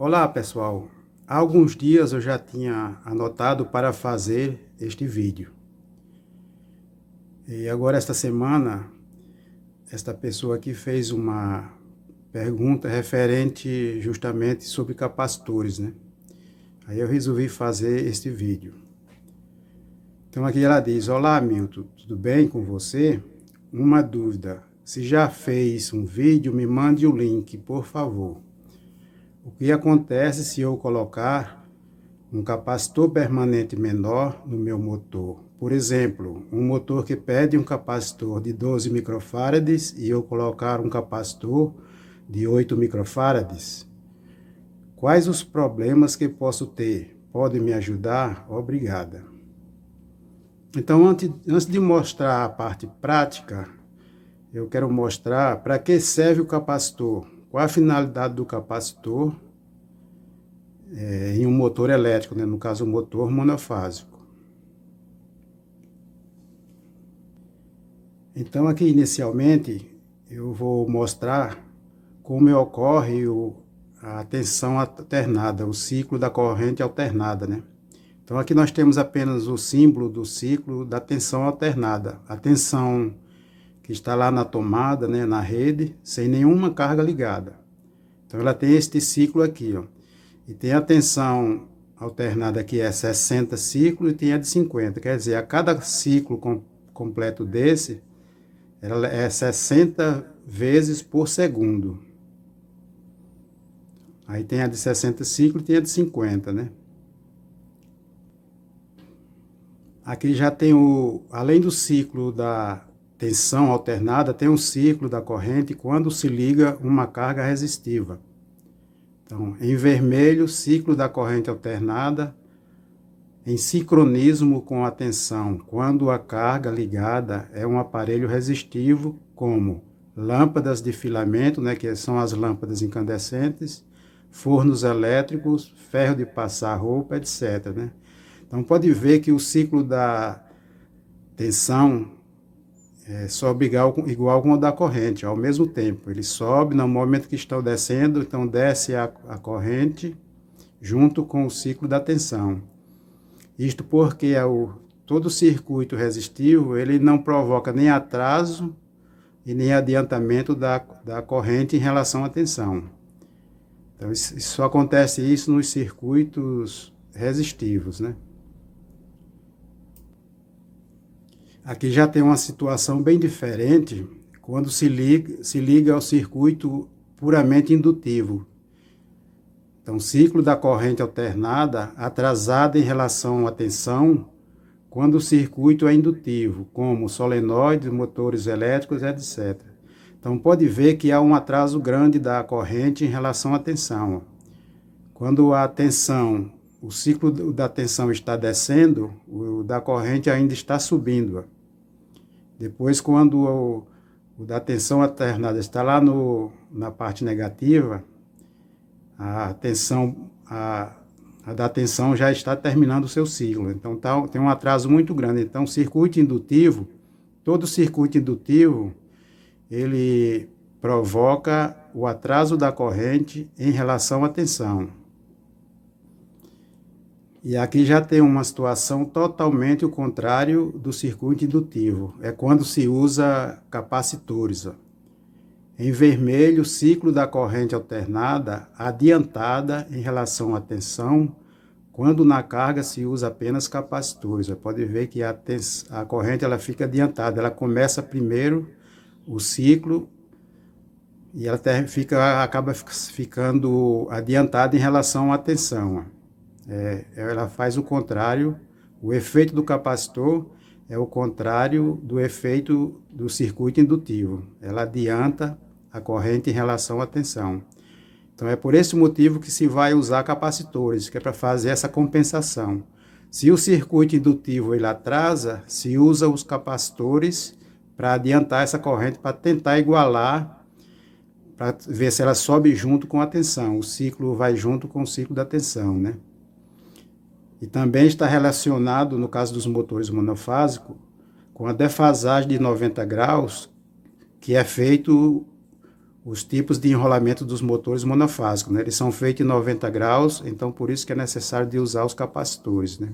Olá pessoal, há alguns dias eu já tinha anotado para fazer este vídeo. E agora esta semana, esta pessoa aqui fez uma pergunta referente justamente sobre capacitores, né? Aí eu resolvi fazer este vídeo. Então aqui ela diz: Olá Milton, tudo bem com você? Uma dúvida, se já fez um vídeo, me mande o link, por favor. O que acontece se eu colocar um capacitor permanente menor no meu motor? Por exemplo, um motor que pede um capacitor de 12 microfarads e eu colocar um capacitor de 8 microfarads. Quais os problemas que posso ter? Pode me ajudar? Obrigada. Então, antes de mostrar a parte prática, eu quero mostrar para que serve o capacitor, qual a finalidade do capacitor em um motor elétrico, né? No caso, um motor monofásico. Então, aqui inicialmente, eu vou mostrar como ocorre a tensão alternada, o ciclo da corrente alternada, né? Então, aqui nós temos apenas o símbolo do ciclo da tensão alternada. A tensão que está lá na tomada, né, na rede, sem nenhuma carga ligada. Então, ela tem este ciclo aqui, ó. E tem a tensão alternada que é 60 ciclos e tem a de 50. Quer dizer, a cada ciclo completo desse, ela é 60 vezes por segundo. Aí tem a de 60 ciclos e tem a de 50, né? Aqui já tem além do ciclo da tensão alternada, tem um ciclo da corrente quando se liga uma carga resistiva. Então, em vermelho, ciclo da corrente alternada, em sincronismo com a tensão, quando a carga ligada é um aparelho resistivo, como lâmpadas de filamento, né, que são as lâmpadas incandescentes, fornos elétricos, ferro de passar roupa, etc., né? Então, pode ver que o ciclo da tensão sobe igual com o da corrente, ao mesmo tempo. Ele sobe no momento que estão descendo, então desce a corrente junto com o ciclo da tensão. Isto porque todo o circuito resistivo ele não provoca nem atraso e nem adiantamento da corrente em relação à tensão. Então, só acontece isso nos circuitos resistivos, né? Aqui já tem uma situação bem diferente quando se liga ao circuito puramente indutivo. Então, ciclo da corrente alternada atrasada em relação à tensão quando o circuito é indutivo, como solenoides, motores elétricos, etc. Então, pode ver que há um atraso grande da corrente em relação à tensão. Quando a tensão, o ciclo da tensão está descendo, o da corrente ainda está subindo. Depois, quando o da tensão alternada está lá na parte negativa, a da tensão já está terminando o seu ciclo. Então, tem um atraso muito grande. Então, circuito indutivo, todo circuito indutivo, ele provoca o atraso da corrente em relação à tensão. E aqui já tem uma situação totalmente o contrário do circuito indutivo. É quando se usa capacitores. Ó. Em vermelho, ciclo da corrente alternada adiantada em relação à tensão, quando na carga se usa apenas capacitores. Ó. Pode ver que a corrente ela fica adiantada. Ela começa primeiro o ciclo e ela acaba ficando adiantada em relação à tensão. Ó. Ela faz o contrário, o efeito do capacitor é o contrário do efeito do circuito indutivo. Ela adianta a corrente em relação à tensão. Então é por esse motivo que se vai usar capacitores, que é para fazer essa compensação. Se o circuito indutivo ele atrasa, se usa os capacitores para adiantar essa corrente, para tentar igualar, para ver se ela sobe junto com a tensão. O ciclo vai junto com o ciclo da tensão, né? E também está relacionado, no caso dos motores monofásicos, com a defasagem de 90 graus, que é feito os tipos de enrolamento dos motores monofásicos, né? Eles são feitos em 90 graus, então por isso que é necessário de usar os capacitores, né?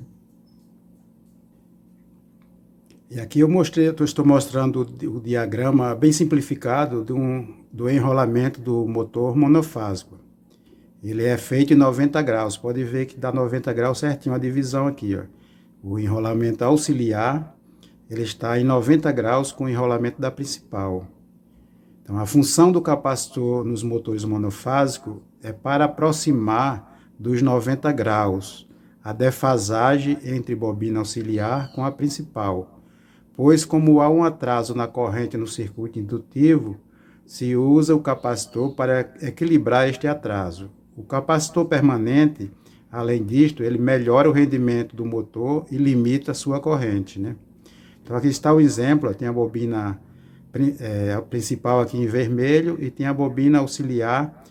E aqui estou mostrando o diagrama bem simplificado do enrolamento do motor monofásico. Ele é feito em 90 graus, pode ver que dá 90 graus certinho a divisão aqui, ó. O enrolamento auxiliar, ele está em 90 graus com o enrolamento da principal. Então, a função do capacitor nos motores monofásicos é para aproximar dos 90 graus a defasagem entre bobina auxiliar com a principal, pois como há um atraso na corrente no circuito indutivo, se usa o capacitor para equilibrar este atraso. O capacitor permanente, além disto, ele melhora o rendimento do motor e limita a sua corrente, né? Então aqui está o exemplo, tem a bobina a principal aqui em vermelho e tem a bobina auxiliar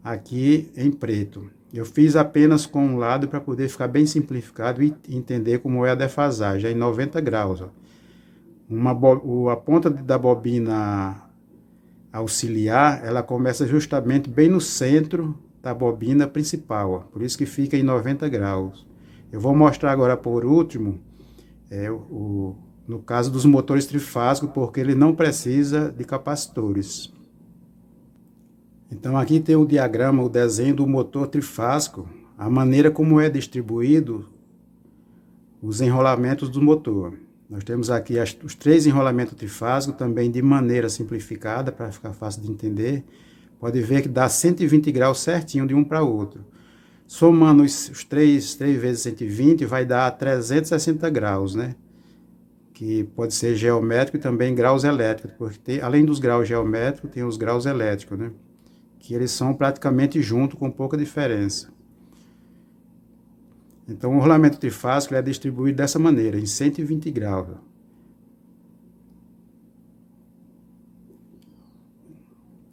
aqui em preto. Eu fiz apenas com um lado para poder ficar bem simplificado e entender como é a defasagem, é em 90 graus. Ó. A ponta da bobina auxiliar, ela começa justamente bem no centro da bobina principal, ó. Por isso que fica em 90 graus. Eu vou mostrar agora por último, no caso dos motores trifásicos, porque ele não precisa de capacitores. Então aqui tem o diagrama, o desenho do motor trifásico, a maneira como é distribuído os enrolamentos do motor. Nós temos aqui os 3 enrolamentos trifásicos, também de maneira simplificada, para ficar fácil de entender. Pode ver que dá 120 graus certinho de um para outro. Somando os 3 vezes 120, vai dar 360 graus, né? Que pode ser geométrico e também graus elétricos, porque além dos graus geométricos, tem os graus elétricos, né? Que eles são praticamente juntos, com pouca diferença. Então, o rolamento trifásico é distribuído dessa maneira, em 120 graus.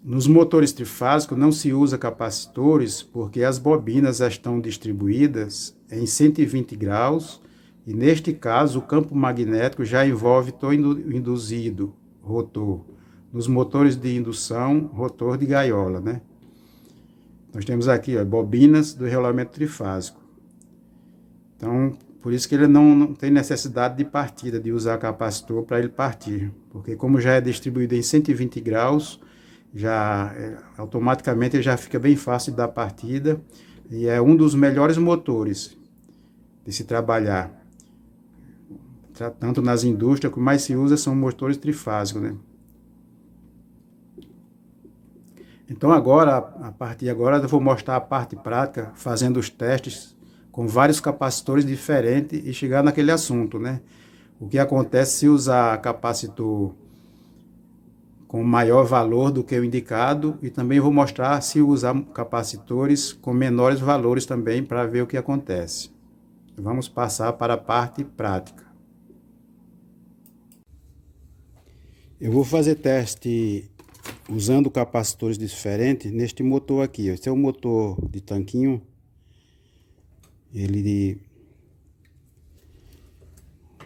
Nos motores trifásicos não se usa capacitores porque as bobinas estão distribuídas em 120 graus e, neste caso, o campo magnético já envolve todo induzido, rotor. Nos motores de indução, rotor de gaiola, né? Nós temos aqui, ó, bobinas do rolamento trifásico. Então, por isso que ele não tem necessidade de partida, de usar capacitor para ele partir. Porque como já é distribuído em 120 graus, automaticamente ele já fica bem fácil de dar partida. E é um dos melhores motores de se trabalhar. Tanto nas indústrias, o que mais se usa são motores trifásicos, né? Então agora, a partir de agora, eu vou mostrar a parte prática, fazendo os testes com vários capacitores diferentes e chegar naquele assunto, né? O que acontece se usar capacitor com maior valor do que o indicado, e também vou mostrar se usar capacitores com menores valores também, para ver o que acontece. Vamos passar para a parte prática. Eu vou fazer teste usando capacitores diferentes neste motor aqui. Esse é um motor de tanquinho. Ele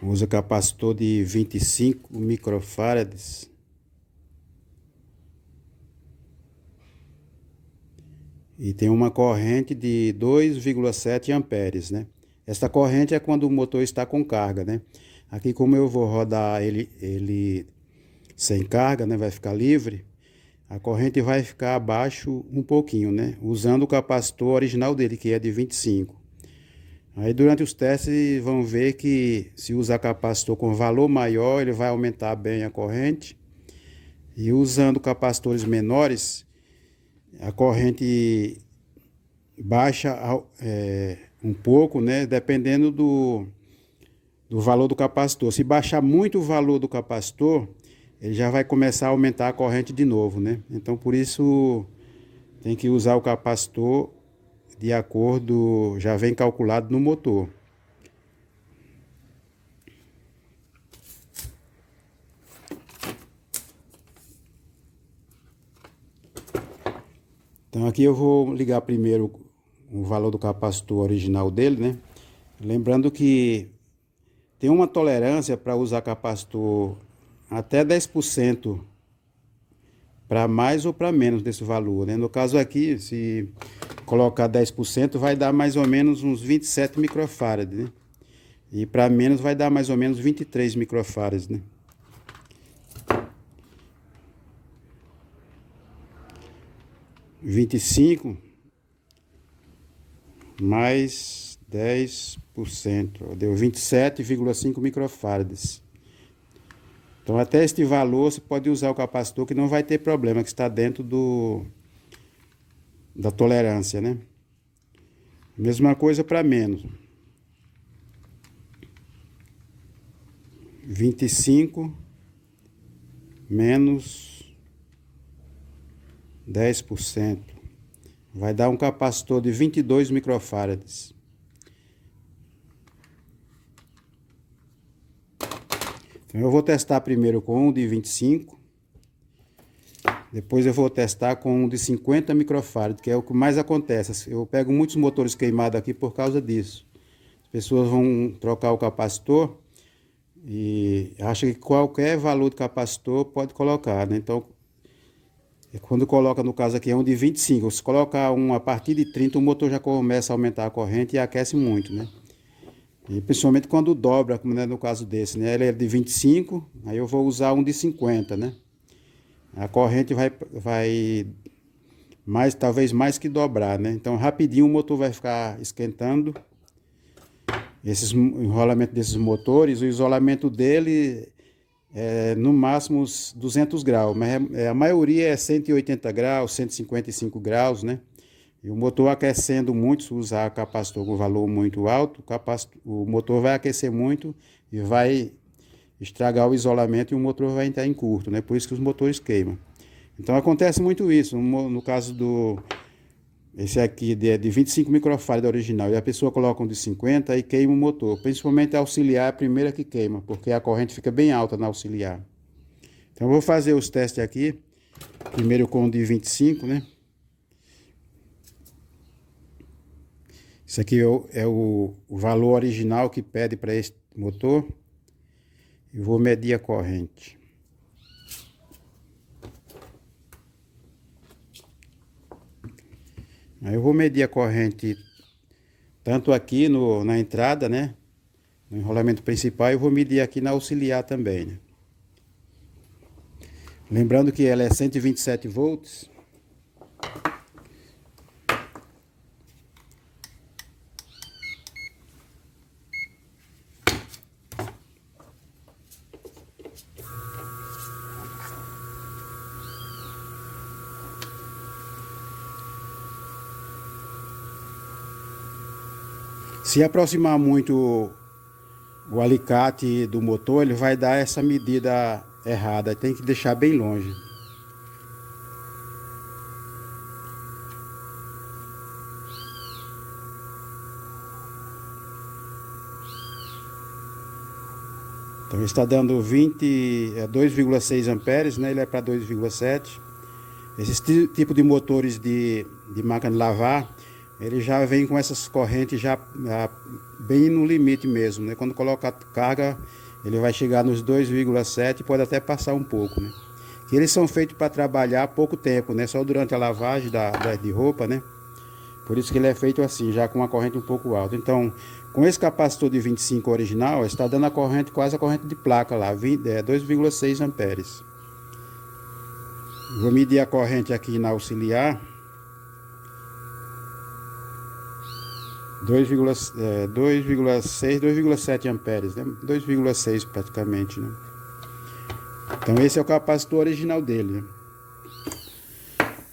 usa capacitor de 25 microfarads. E tem uma corrente de 2,7 amperes, né? Essa corrente é quando o motor está com carga, né? Aqui, como eu vou rodar ele sem carga, né? Vai ficar livre. A corrente vai ficar abaixo um pouquinho, né? Usando o capacitor original dele, que é de 25. Aí durante os testes vão ver que se usar capacitor com valor maior, ele vai aumentar bem a corrente. E usando capacitores menores, a corrente baixa um pouco, né? Dependendo do valor do capacitor. Se baixar muito o valor do capacitor, ele já vai começar a aumentar a corrente de novo, né? Então por isso tem que usar o capacitor de acordo, já vem calculado no motor. Então aqui eu vou ligar primeiro o valor do capacitor original dele, né? Lembrando que tem uma tolerância para usar capacitor até 10% para mais ou para menos desse valor, né? No caso aqui, se colocar 10%, vai dar mais ou menos uns 27 microfarads, né? E para menos vai dar mais ou menos 23 microfarads, né? 25 mais 10%, deu 27,5 microfarads. Então, até este valor, você pode usar o capacitor que não vai ter problema, que está dentro da tolerância, né? Mesma coisa para menos. 25 menos 10%. Vai dar um capacitor de 22 microfarads. Então, eu vou testar primeiro com um de 25. Depois eu vou testar com um de 50 microfarads, que é o que mais acontece. Eu pego muitos motores queimados aqui por causa disso. As pessoas vão trocar o capacitor e acham que qualquer valor de capacitor pode colocar, né? Então, quando coloca, no caso aqui, é um de 25. Se colocar um a partir de 30, o motor já começa a aumentar a corrente e aquece muito, né? E principalmente quando dobra, como é no caso desse, né? Ele é de 25, aí eu vou usar um de 50, né? A corrente vai mais, talvez mais que dobrar, né? Então, rapidinho o motor vai ficar esquentando. Esses enrolamento desses motores, o isolamento dele é no máximo uns 200 graus, mas a maioria é 180 graus, 155 graus, né? E o motor aquecendo muito, se usar capacitor com valor muito alto, o motor vai aquecer muito e vai estragar o isolamento e o motor vai entrar em curto, né? Por isso que os motores queimam. Então acontece muito isso. No caso esse aqui de 25 microfarads original e a pessoa coloca um de 50 e queima o motor. Principalmente a auxiliar é a primeira que queima, porque a corrente fica bem alta na auxiliar. Então eu vou fazer os testes aqui. Primeiro com o de 25, né? Isso aqui é o valor original que pede para esse motor. E vou medir a corrente. Aí eu vou medir a corrente tanto aqui na entrada, né? No enrolamento principal, eu vou medir aqui na auxiliar também, né? Lembrando que ela é 127 volts. Se aproximar muito o alicate do motor, ele vai dar essa medida errada. Tem que deixar bem longe. Então ele está dando 2,6 amperes, né? Ele é para 2,7. Esse tipo de motores de máquina de lavar, ele já vem com essas correntes já bem no limite mesmo, né? Quando coloca a carga, ele vai chegar nos 2,7 e pode até passar um pouco, né? Que eles são feitos para trabalhar pouco tempo, né? Só durante a lavagem de roupa, né? Por isso que ele é feito assim, já com uma corrente um pouco alta. Então, com esse capacitor de 25 original, está dando a corrente, quase a corrente de placa lá, 2,6 amperes. Vou medir a corrente aqui na auxiliar. 2,6, 2,7 amperes, né? 2,6 praticamente, né? Então esse é o capacitor original dele, né?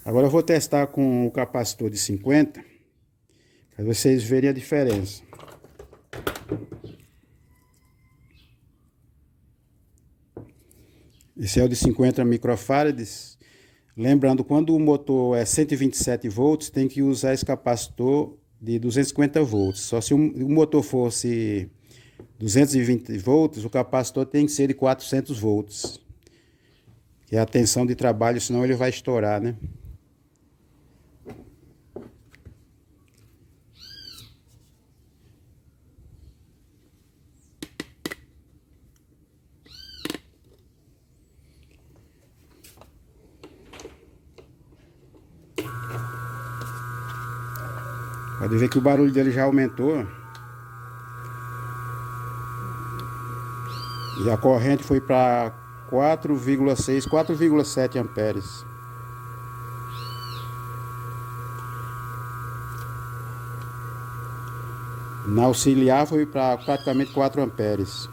Agora eu vou testar com o capacitor de 50, para vocês verem a diferença. Esse é o de 50 microfarads. Lembrando, quando o motor é 127 volts, tem que usar esse capacitor de 250 volts. Só se o motor fosse 220 volts, o capacitor tem que ser de 400 volts. Que é a tensão de trabalho, senão ele vai estourar, né? Pode ver que o barulho dele já aumentou. E a corrente foi para 4,6, 4,7 amperes. Na auxiliar foi para praticamente 4 amperes.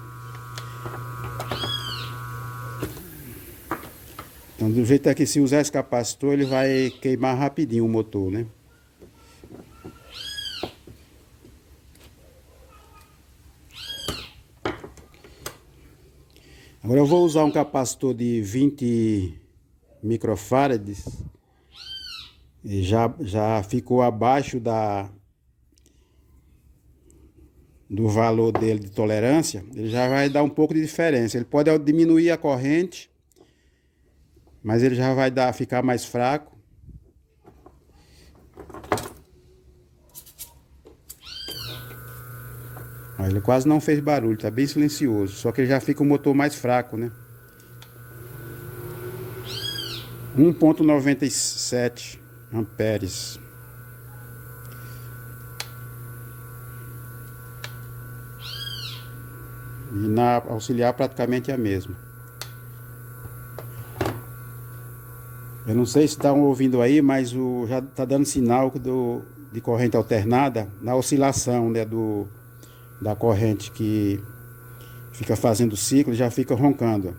Então, do jeito é que se usar esse capacitor, ele vai queimar rapidinho o motor, né? Agora eu vou usar um capacitor de 20 microfarads. E já ficou abaixo do valor dele de tolerância. Ele já vai dar um pouco de diferença. Ele pode diminuir a corrente, mas ele já vai ficar mais fraco. Ele quase não fez barulho, tá bem silencioso. Só que ele já fica o motor mais fraco, né? 1,97 amperes. E na auxiliar praticamente é a mesma. Eu não sei se estão ouvindo aí, mas já está dando sinal de corrente alternada na oscilação, né, da corrente que fica fazendo o ciclo, já fica roncando.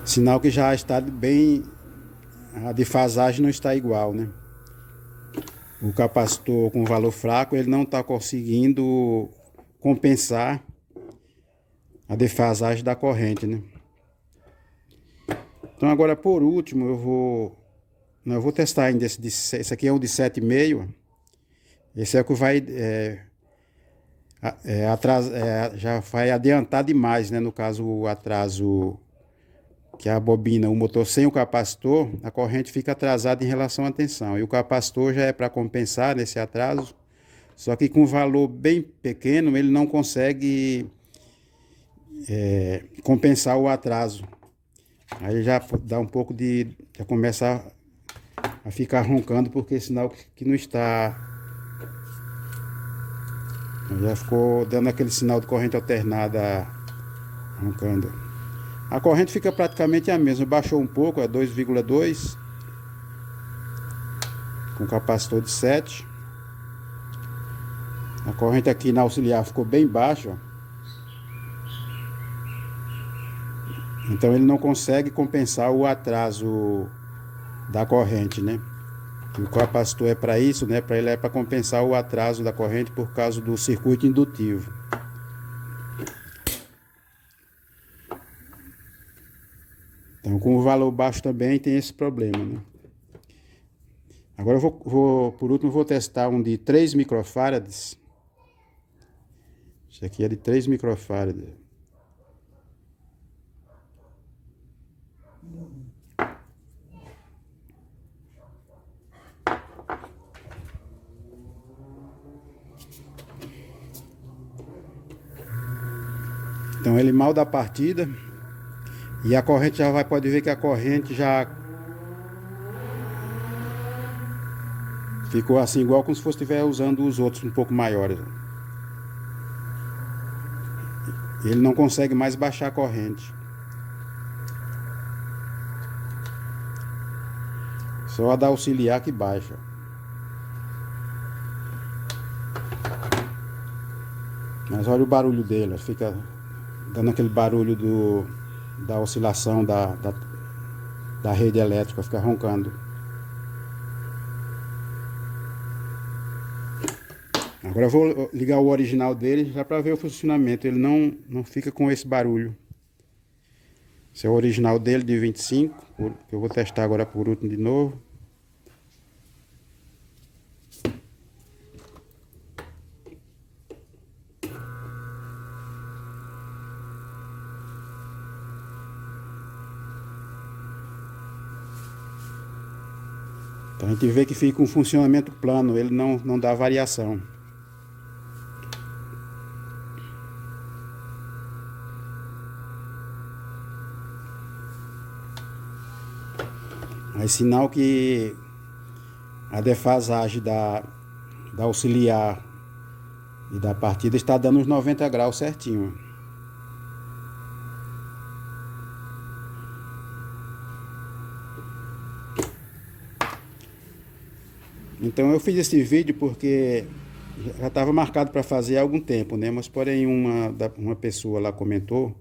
Sinal que já está bem, a defasagem não está igual, né? O capacitor com valor fraco, ele não está conseguindo compensar a defasagem da corrente, né? Então agora por último eu vou testar ainda esse aqui é um de 7,5. Esse é o que vai já vai adiantar demais, né? No caso o atraso que a bobina, o motor sem o capacitor, a corrente fica atrasada em relação à tensão. E o capacitor já é para compensar nesse atraso, só que com valor bem pequeno ele não consegue compensar o atraso. Aí já dá um pouco já começa a ficar roncando, porque sinal que não está. Já ficou dando aquele sinal de corrente alternada roncando. A corrente fica praticamente a mesma, baixou um pouco, é 2,2 com capacitor de 7. A corrente aqui na auxiliar ficou bem baixa, então ele não consegue compensar o atraso da corrente, né? O capacitor é para isso, né? Para ele é para compensar o atraso da corrente por causa do circuito indutivo. Então, com o valor baixo também tem esse problema, né? Agora por último, eu vou testar um de 3 microfarads. Esse aqui é de 3 microfarads. Então ele mal dá partida. E a corrente pode ver que a corrente já ficou assim, igual como se fosse estiver usando os outros um pouco maiores. Ele não consegue mais baixar a corrente. Só a da auxiliar que baixa. Mas olha o barulho dele, fica dando aquele barulho da oscilação da rede elétrica, fica roncando. Agora eu vou ligar o original dele já para ver o funcionamento. Ele não fica com esse barulho. Esse é o original dele de 25, que eu vou testar agora por último de novo. Então a gente vê que fica um funcionamento plano, ele não dá variação. Aí sinal que a defasagem da auxiliar e da partida está dando uns 90 graus certinho. Então eu fiz esse vídeo porque já estava marcado para fazer há algum tempo, né? Mas porém uma pessoa lá comentou,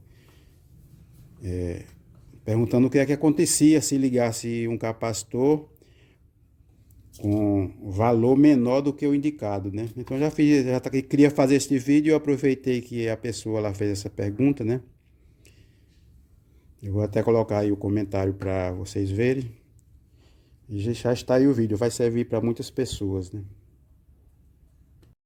perguntando o que é que acontecia se ligasse um capacitor com valor menor do que o indicado, né? Então queria fazer esse vídeo, eu aproveitei que a pessoa lá fez essa pergunta, né? Eu vou até colocar aí o comentário para vocês verem. E já está aí o vídeo, vai servir para muitas pessoas, né?